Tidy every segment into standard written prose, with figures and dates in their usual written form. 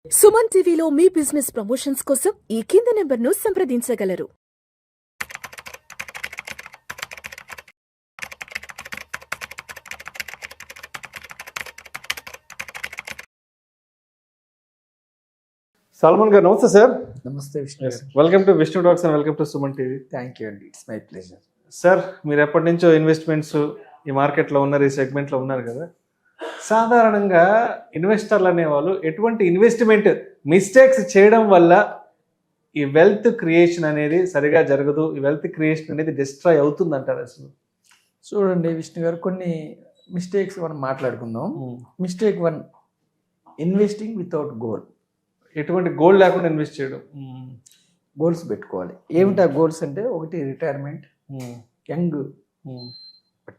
సుమన్ టీవీలో మీ business promotions కోసం ఈ కింది నెంబర్ను సంప్రదించగలరు. సల్మాన్ గారు నమస్తే సార్. నమస్తే విష్ణు గారు. Welcome to Vishnu talks and welcome to Suman TV. Thank you అండి, ఇట్స్ మై ప్లెజర్. సార్, మీరు ఎప్పటి నుంచో ఇన్వెస్ట్మెంట్స్ ఈ మార్కెట్లో ఉన్నారు, ఈ సెగ్మెంట్లో ఉన్నారు కదా. సాధారణంగా ఇన్వెస్టర్లు అనేవాళ్ళు ఎటువంటి ఇన్వెస్ట్మెంట్ మిస్టేక్స్ చేయడం వల్ల ఈ వెల్త్ క్రియేషన్ అనేది సరిగా జరగదు, ఈ వెల్త్ క్రియేషన్ అనేది డిస్ట్రాయ్ అవుతుంది అంటారు అసలు? చూడండి విష్ణు గారు, కొన్ని మిస్టేక్స్ మనం మాట్లాడుకుందాం. Mistake 1, investing without goal. ఎటువంటి గోల్ లేకుండా ఇన్వెస్ట్ చేయడం. గోల్స్ పెట్టుకోవాలి. ఏమిటి ఆ గోల్స్ అంటే, ఒకటి రిటైర్మెంట్. యంగ్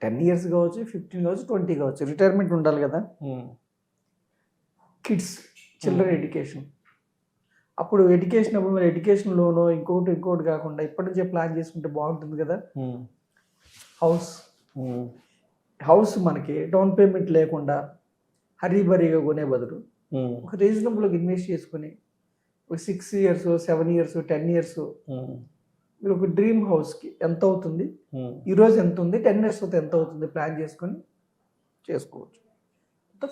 10 years కావచ్చు, 15 కావచ్చు, 20 కావచ్చు, రిటైర్మెంట్ ఉండాలి కదా. Kids, children education. అప్పుడు ఎడ్యుకేషన్ అప్పుడు మరి ఎడ్యుకేషన్ లోనో ఇంకోటి కాకుండా ఇప్పటి నుంచే ప్లాన్ చేసుకుంటే బాగుంటుంది కదా. హౌస్ మనకి డౌన్ పేమెంట్ లేకుండా హరీబరీగా కొనే బదులు ఒక రీజనబుల్గా ఇన్వెస్ట్ చేసుకుని ఒక 6 years, 7 years, 10 years మీరు ఒక డ్రీమ్ హౌస్కి ఎంత అవుతుంది, ఈరోజు ఎంత ఉంది, 10 years అవుతుంది ఎంత అవుతుంది ప్లాన్ చేసుకొని చేసుకోవచ్చు.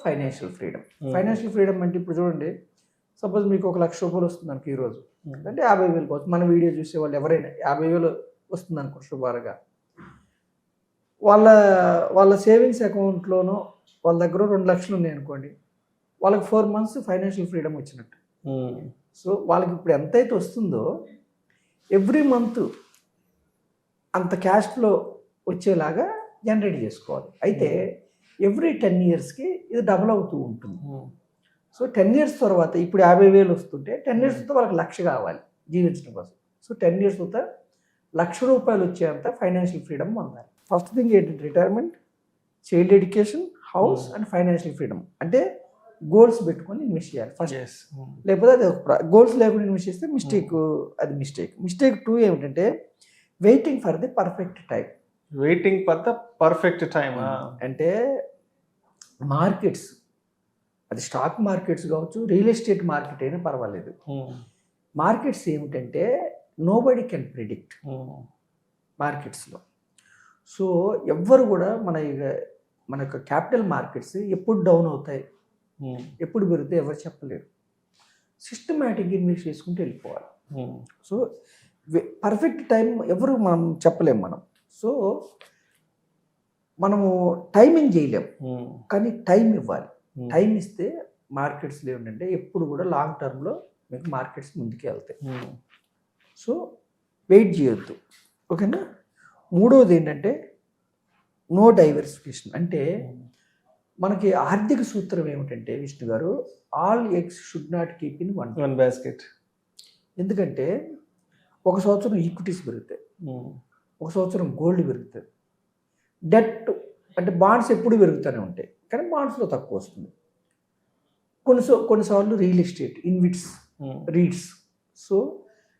Financial freedom. ఫైనాన్షియల్ ఫ్రీడమ్ అంటే ఇప్పుడు చూడండి, సపోజ్ మీకు 1 లక్ష రూపాయలు వస్తుంది అనుకో ఈరోజు, అంటే 50,000 కావచ్చు. మన వీడియో చూసే వాళ్ళు ఎవరైనా 50,000 వస్తుంది అనుకో శుభారుగా, వాళ్ళ సేవింగ్స్ అకౌంట్లోనో వాళ్ళ దగ్గర 2 లక్షలు ఉన్నాయి అనుకోండి, వాళ్ళకి 4 months ఫైనాన్షియల్ ఫ్రీడమ్ వచ్చినట్టు. సో వాళ్ళకి ఇప్పుడు ఎంతైతే వస్తుందో ఎవ్రీ మంత్ అంత క్యాష్ ఫ్లో వచ్చేలాగా జనరేట్ చేసుకోవాలి. అయితే ఎవ్రీ 10 yearsకి ఇది డబుల్ అవుతూ ఉంటుంది. సో 10 years తర్వాత ఇప్పుడు 50,000 వస్తుంటే 10 years తర్వాత వాళ్ళకి 1,00,000 కావాలి జీవించడం కోసం. సో 10 years తర్వాత 1,00,000 రూపాయలు వచ్చేంత ఫైనాన్షియల్ ఫ్రీడమ్ పొందాలి. ఫస్ట్ థింగ్ ఏంటంటే retirement, child education, house and financial freedom. అంటే గోల్స్ పెట్టుకొని ఇన్వెస్ట్ చేయాలి ఫస్ట్. లేకపోతే అది గోల్స్ లేకుండా ఇన్వెస్ట్ చేస్తే అది మిస్టేక్ 2 ఏమిటంటే waiting for the perfect time. Waiting for the perfect time అంటే మార్కెట్స్, అది స్టాక్ మార్కెట్స్ కావచ్చు, రియల్ ఎస్టేట్ మార్కెట్ అయినా పర్వాలేదు. మార్కెట్స్ ఏమిటంటే నోబడీ కెన్ ప్రిడిక్ట్ మార్కెట్స్లో. సో ఎవ్వరు కూడా మన యొక్క క్యాపిటల్ మార్కెట్స్ ఎప్పుడు డౌన్ అవుతాయి, ఎప్పుడు పెరుగుతాయి ఎవరు చెప్పలేరు. సిస్టమేటిక్గా ఇన్వెస్ట్ చేసుకుంటూ వెళ్ళిపోవాలి. సో పర్ఫెక్ట్ టైం ఎవరు మనం చెప్పలేము మనం. సో మనము టైమింగ్ చేయలేము, కానీ టైం ఇవ్వాలి. టైం ఇస్తే మార్కెట్స్లో ఏంటంటే ఎప్పుడు కూడా లాంగ్ టర్మ్లో మీకు మార్కెట్స్ ముందుకు వెళ్తాయి. సో వెయిట్ చేయొద్దు, ఓకేనా. 3వది ఏంటంటే నో డైవర్సిఫికేషన్. అంటే మనకి ఆర్థిక సూత్రం ఏమిటంటే విష్ణు గారు, all eggs should not keep in one basket. ఎందుకంటే ఒక సంవత్సరం ఈక్విటీస్ పెరుగుతాయి, ఒక సంవత్సరం గోల్డ్ పెరుగుతుంది, డెట్ అంటే బాండ్స్ ఎప్పుడు పెరుగుతూనే ఉంటాయి, కానీ బాండ్స్లో తక్కువ వస్తుంది. కొన్నిసార్లు real estate, REITs. So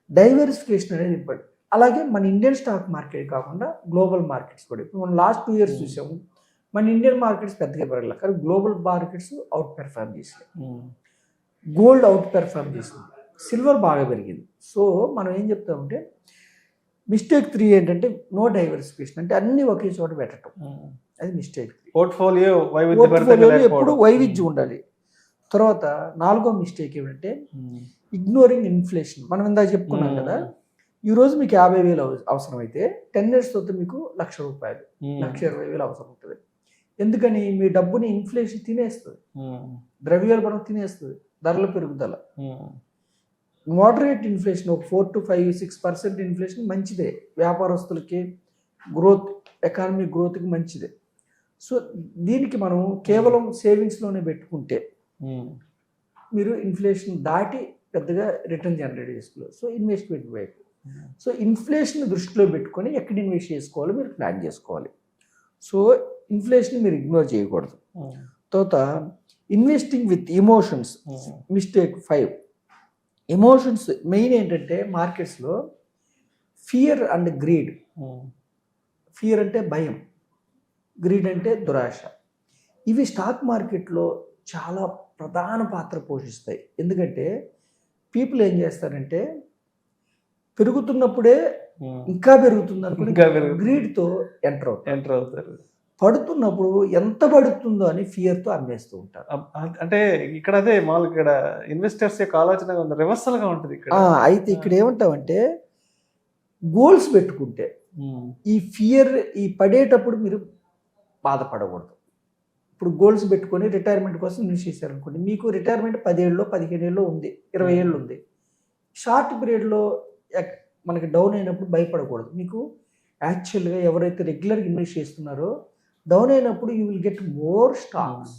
diversification అనేది ఇంపార్టెంట్. అలాగే మన ఇండియన్ స్టాక్ మార్కెట్ కాకుండా గ్లోబల్ మార్కెట్స్ కూడా. ఇప్పుడు మనం లాస్ట్ 2 years చూసాము, మన ఇండియన్ మార్కెట్స్ పెద్దగా పెరగలేదు, కానీ గ్లోబల్ మార్కెట్స్ అవుట్ పెర్ఫార్మ్ చేసాయి. గోల్డ్ అవుట్ పెర్ఫార్మ్ చేసింది, సిల్వర్ బాగా పెరిగింది. సో మనం ఏం చెప్తామంటే మిస్టేక్ 3 ఏంటంటే నో డైవర్సిఫికేషన్. అంటే అన్ని ఒకే చోట పెట్టడం, అది మిస్టేక్ 3. పోర్ట్ఫోలియో ఎప్పుడు వైవిధ్యం ఉండాలి. తర్వాత 4వ మిస్టేక్ ఏమిటంటే ఇగ్నోరింగ్ ఇన్ఫ్లేషన్. మనం ఇందాక చెప్పుకున్నాం కదా, ఈరోజు మీకు 50,000 అవసరం అయితే 10 years తర్వాత మీకు 1,00,000 రూపాయలు, 1,20,000 అవసరం ఉంటుంది. ఎందుకని? మీ డబ్బుని ఇన్ఫ్లేషన్ తినేస్తుంది, ద్రవ్యోల్బణం తినేస్తుంది, ధరల పెరుగుదల. మోడరేట్ ఇన్ఫ్లేషన్, ఒక 4 to 5, 6% ఇన్ఫ్లేషన్ మంచిదే, వ్యాపారస్తులకి గ్రోత్, ఎకానమీ గ్రోత్కి మంచిదే. సో దీనికి మనం కేవలం సేవింగ్స్లోనే పెట్టుకుంటే మీరు ఇన్ఫ్లేషన్ దాటి పెద్దగా రిటర్న్ జనరేట్ చేసుకోలేదు. సో ఇన్వెస్ట్మెంట్ వైపు. సో ఇన్ఫ్లేషన్ దృష్టిలో పెట్టుకొని ఎక్కడ ఇన్వెస్ట్ చేసుకోవాలో మీరు ప్లాన్ చేసుకోవాలి. సో ఇన్ఫ్లేషన్ మీరు ఇగ్నోర్ చేయకూడదు. తర్వాత investing with emotions, mistake 5. Emotions main ఏంటంటే మార్కెట్స్లో ఫియర్ అండ్ గ్రీడ్. ఫియర్ అంటే భయం, గ్రీడ్ అంటే దురాశ. ఇవి స్టాక్ మార్కెట్లో చాలా ప్రధాన పాత్ర పోషిస్తాయి. ఎందుకంటే పీపుల్ ఏం చేస్తారంటే పెరుగుతున్నప్పుడే ఇంకా పెరుగుతుంది అనుకుని ఇంకా పెరుగుతుంది. గ్రీడ్తో ఎంటర్ అవుతారు. ఎంటర్ అవుతారు. పడుతున్నప్పుడు ఎంత పడుతుందో అని ఫియర్తో అమ్మేస్తూ ఉంటారు. అంటే ఇక్కడ అదే మామూలు ఇక్కడ ఇన్వెస్టర్స్ యొక్క ఆలోచన రివర్సల్ గా ఉంటుంది ఇక్కడ. అయితే ఇక్కడ ఏమంటామంటే గోల్స్ పెట్టుకుంటే ఈ ఫియర్ ఈ పడేటప్పుడు మీరు బాధపడకూడదు. ఇప్పుడు గోల్స్ పెట్టుకొని రిటైర్మెంట్ కోసం ఇన్వెస్ట్ చేశారనుకోండి, మీకు రిటైర్మెంట్ 10 ఏళ్ళలో 15 ఏళ్ళలో ఉంది, 20 ఏళ్ళు ఉంది. షార్ట్ పీరియడ్లో మనకి డౌన్ అయినప్పుడు భయపడకూడదు. మీకు యాక్చువల్గా ఎవరైతే రెగ్యులర్గా ఇన్వెస్ట్ చేస్తున్నారో డౌన్ అయినప్పుడు you will get more stocks,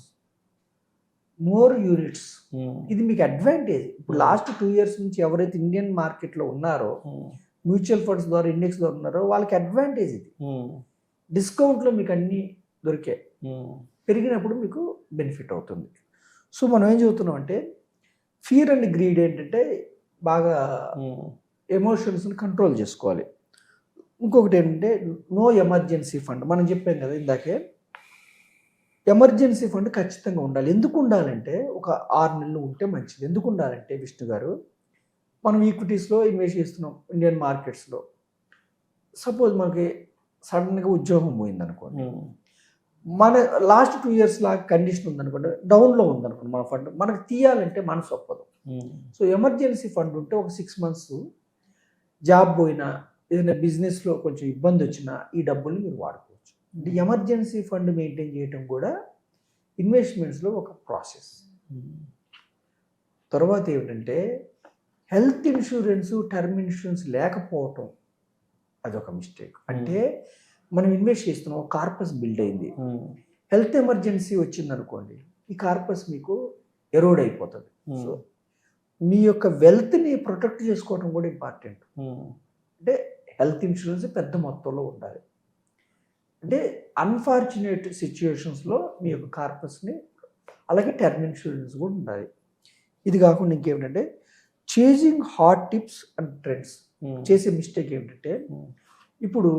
more units. ఇది మీకు అడ్వాంటేజ్. ఇప్పుడు లాస్ట్ 2 years నుంచి ఎవరైతే ఇండియన్ మార్కెట్లో ఉన్నారో మ్యూచువల్ ఫండ్స్ ద్వారా ఇండెక్స్ ద్వారా ఉన్నారో వాళ్ళకి అడ్వాంటేజ్ ఇది. డిస్కౌంట్లో మీకు అన్నీ దొరికాయి, పెరిగినప్పుడు మీకు బెనిఫిట్ అవుతుంది. సో మనం ఏం చెబుతున్నాం అంటే ఫియర్ అండ్ గ్రీడ్ ఏంటంటే బాగా ఎమోషన్స్ని కంట్రోల్ చేసుకోవాలి. ఇంకొకటి ఏంటంటే నో ఎమర్జెన్సీ ఫండ్. మనం చెప్పాం కదా ఇందాకే, ఎమర్జెన్సీ ఫండ్ ఖచ్చితంగా ఉండాలి. ఎందుకు ఉండాలంటే ఒక 6 నెలలు ఉంటే మంచిది. ఎందుకు ఉండాలంటే విష్ణు గారు, మనం ఈక్విటీస్లో ఇన్వెస్ట్ చేస్తున్నాం ఇండియన్ మార్కెట్స్లో. సపోజ్ మనకి సడన్గా ఉద్యోగం పోయిందనుకోండి, మన లాస్ట్ 2 years లాగా కండిషన్ ఉందనుకోండి, డౌన్లో ఉందనుకోండి మన ఫండ్, మనకు తీయాలంటే మనసు ఒప్పదు. సో ఎమర్జెన్సీ ఫండ్ ఉంటే ఒక 6 months జాబ్ పోయినా ఏదైనా బిజినెస్లో కొంచెం ఇబ్బంది వచ్చినా ఈ డబ్బుల్ని మీరు వాడుకోవచ్చు. అంటే ఎమర్జెన్సీ ఫండ్ మెయింటైన్ చేయడం కూడా ఇన్వెస్ట్మెంట్స్లో ఒక ప్రాసెస్. తర్వాత ఏమిటంటే హెల్త్ ఇన్సూరెన్స్, టర్మ్ ఇన్సూరెన్స్ లేకపోవటం అదొక మిస్టేక్. అంటే మనం ఇన్వెస్ట్ చేస్తున్నాం, కార్పస్ బిల్డ్ అయింది, హెల్త్ ఎమర్జెన్సీ వచ్చింది అనుకోండి, ఈ కార్పస్ మీకు ఎరోడ్ అయిపోతుంది. సో మీ యొక్క వెల్త్ని ప్రొటెక్ట్ చేసుకోవడం కూడా ఇంపార్టెంట్. అంటే హెల్త్ ఇన్సూరెన్స్ పెద్ద మొత్తంలో ఉండాలి. అంటే అన్ఫార్చునేట్ సిచ్యుయేషన్స్లో మీ యొక్క కార్పస్ని, అలాగే టర్మ్ ఇన్సూరెన్స్ కూడా ఉండాలి. ఇది కాకుండా ఇంకేమిటంటే chasing hot tips and trends. చేసే మిస్టేక్ ఏమిటంటే ఇప్పుడు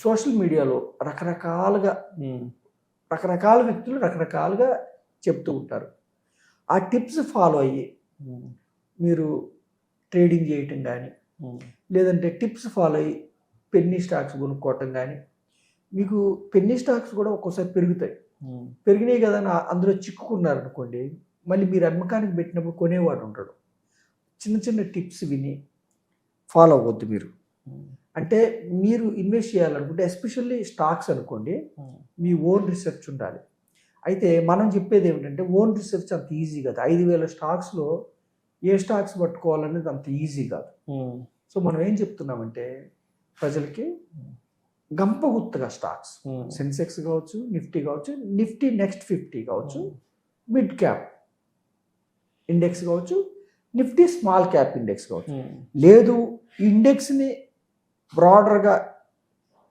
సోషల్ మీడియాలో రకరకాల వ్యక్తులు రకరకాలుగా చెప్తూ ఉంటారు. ఆ టిప్స్ ఫాలో అయ్యి మీరు ట్రేడింగ్ చేయటం కానీ, లేదంటే టిప్స్ ఫాలో అయ్యి పెన్నీ స్టాక్స్ కొనుక్కోవటం కానీ, మీకు పెన్నీ స్టాక్స్ కూడా ఒక్కోసారి పెరుగుతాయి. పెరిగినాయి కదా అని అందులో చిక్కుకున్నారు అనుకోండి, మళ్ళీ మీరు అమ్మకానికి పెట్టినప్పుడు కొనేవాడు ఉంటాడు. చిన్న చిన్న టిప్స్ విని ఫాలో అవ్వద్దు మీరు. అంటే మీరు ఇన్వెస్ట్ చేయాలనుకుంటే ఎస్పెషల్లీ స్టాక్స్ అనుకోండి, మీ ఓన్ రీసెర్చ్ ఉండాలి. అయితే మనం చెప్పేది ఏమిటంటే ఓన్ రీసెర్చ్ అంత ఈజీ కాదు. 5,000 స్టాక్స్లో ఏ స్టాక్స్ పట్టుకోవాలనేది అంత ఈజీ కాదు. సో మనం ఏం చెప్తున్నామంటే ప్రజలకి గంపగుత్తగా స్టాక్స్, సెన్సెక్స్ కావచ్చు, నిఫ్టీ కావచ్చు, నిఫ్టీ నెక్స్ట్ 50 కావచ్చు, మిడ్ క్యాప్ ఇండెక్స్ కావచ్చు, నిఫ్టీ స్మాల్ క్యాప్ ఇండెక్స్ కావచ్చు, లేదు ఇండెక్స్ని బ్రాడర్గా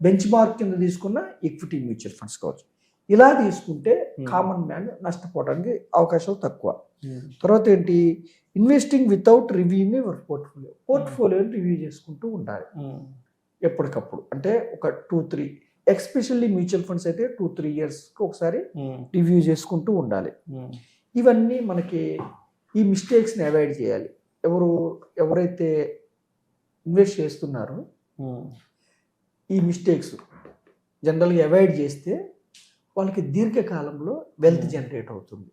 బెంచ్ మార్క్ కింద తీసుకున్న ఈక్విటీ మ్యూచువల్ ఫండ్స్ కావచ్చు. ఇలా తీసుకుంటే కామన్ మ్యాన్ నష్టపోవడానికి అవకాశాలు తక్కువ. తర్వాత ఏంటి, ఇన్వెస్టింగ్ వితౌట్ రివ్యూయింగ్ యువర్ పోర్ట్ఫోలియోని రివ్యూ చేసుకుంటూ ఉండాలి ఎప్పటికప్పుడు. అంటే ఒక 2-3 ఎస్పెషల్లీ మ్యూచువల్ ఫండ్స్ అయితే 2-3 yearsకి ఒకసారి రివ్యూ చేసుకుంటూ ఉండాలి. ఇవన్నీ మనకి ఈ మిస్టేక్స్ని అవాయిడ్ చేయాలి. ఎవరైతే ఇన్వెస్ట్ చేస్తున్నారో ఈ మిస్టేక్స్ జనరల్గా అవాయిడ్ చేస్తే వాళ్ళకి దీర్ఘకాలంలో వెల్త్ జనరేట్ అవుతుంది.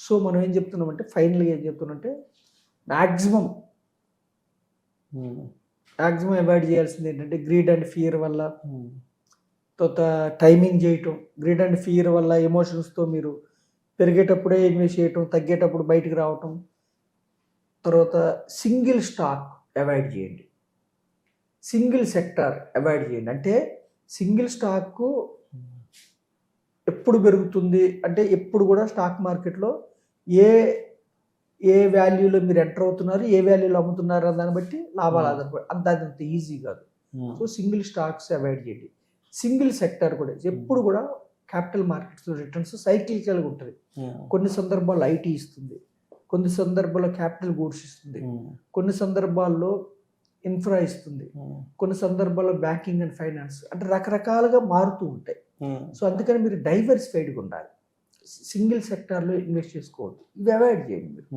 సో మనం ఏం చెప్తున్నామంటే ఫైనల్గా ఏం చెప్తున్నామంటే మ్యాక్సిమం అవాయిడ్ చేయాల్సింది ఏంటంటే గ్రీడ్ అండ్ ఫియర్ వల్ల, తర్వాత టైమింగ్ చేయటం, గ్రీడ్ అండ్ ఫియర్ వల్ల ఎమోషన్స్తో మీరు పెరిగేటప్పుడే ఇన్వెస్ట్ చేయటం, తగ్గేటప్పుడు బయటకు రావటం. తర్వాత సింగిల్ స్టాక్ అవాయిడ్ చేయండి, సింగిల్ సెక్టార్ అవాయిడ్ చేయండి. అంటే సింగిల్ స్టాక్ ఎప్పుడు పెరుగుతుంది అంటే ఎప్పుడు కూడా స్టాక్ మార్కెట్లో ఏ వాల్యూలో మీరు ఎంటర్ అవుతున్నారు, ఏ వాల్యూలో అమ్ముతున్నారు అన్న దాన్ని బట్టి లాభాలు ఆధారపడి అంత ఈజీ కాదు. సో సింగిల్ స్టాక్స్ అవాయిడ్ చేయండి. సింగిల్ సెక్టార్ కూడా ఎప్పుడు కూడా క్యాపిటల్ మార్కెట్స్లో రిటర్న్స్ సైక్లికల్గా ఉంటుంది. కొన్ని సందర్భాల్లో ఐటీ ఇస్తుంది, కొన్ని సందర్భాల్లో క్యాపిటల్ గూడ్స్ ఇస్తుంది, కొన్ని సందర్భాల్లో ఇన్ఫ్రా ఇస్తుంది, కొన్ని సందర్భాల్లో బ్యాంకింగ్ అండ్ ఫైనాన్స్, అంటే రకరకాలుగా మారుతూ ఉంటాయి. సో అందుకని మీరు డైవర్సిఫైడ్గా ఉండాలి. సింగిల్ సెక్టార్లో ఇన్వెస్ట్ చేసుకోవద్దు. ఇవి అవాయిడ్ చేయండి మీరు.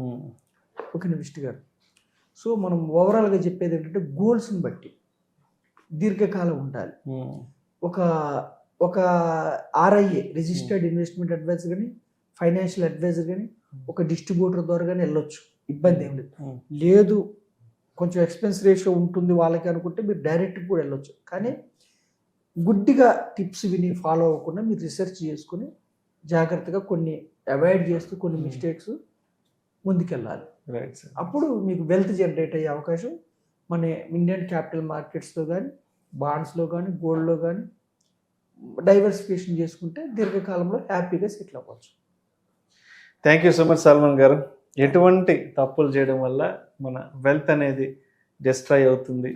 ఓకేనా విష్ణు గారు? సో మనం ఓవరాల్గా చెప్పేది ఏంటంటే గోల్స్ని బట్టి దీర్ఘకాలం ఉండాలి. ఒక ఆర్ఐఏ రిజిస్టర్డ్ ఇన్వెస్ట్మెంట్ అడ్వైజర్ కానీ ఫైనాన్షియల్ అడ్వైజర్ కానీ ఒక డిస్ట్రిబ్యూటర్ ద్వారా కానీ వెళ్ళొచ్చు, ఇబ్బంది ఏం లేదు. లేదు కొంచెం ఎక్స్పెన్స్ రేషియో ఉంటుంది వాళ్ళకి అనుకుంటే మీరు డైరెక్ట్ కూడా వెళ్ళొచ్చు. కానీ గుడ్డిగా టిప్స్ విని ఫాలో అవ్వకుండా మీరు రీసెర్చ్ చేసుకుని జాగ్రత్తగా కొన్ని అవాయిడ్ చేస్తూ కొన్ని మిస్టేక్స్ ముందుకెళ్ళాలి. అప్పుడు మీకు వెల్త్ జనరేట్ అయ్యే అవకాశం మన ఇండియన్ క్యాపిటల్ మార్కెట్స్లో కానీ బాండ్స్లో కానీ గోల్డ్లో కానీ డైవర్సిఫికేషన్ చేసుకుంటే దీర్ఘకాలంలో హ్యాపీగా సెటిల్ అవ్వచ్చు. Thank you so much Salman గారు. ఎటువంటి తప్పులు చేయడం వల్ల మన వెల్త్ అనేది డిస్ట్రాయ్ అవుతుంది,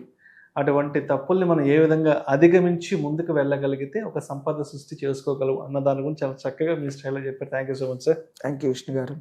అటువంటి తప్పుల్ని మనం ఏ విధంగా అధిగమించి ముందుకు వెళ్ళగలిగితే ఒక సంపద సృష్టి చేసుకోగలం అన్న దాని గురించి చాలా చక్కగా మీ స్టైల్లో చెప్పారు. Thank you so much sir. Thank you Vishnu గారు.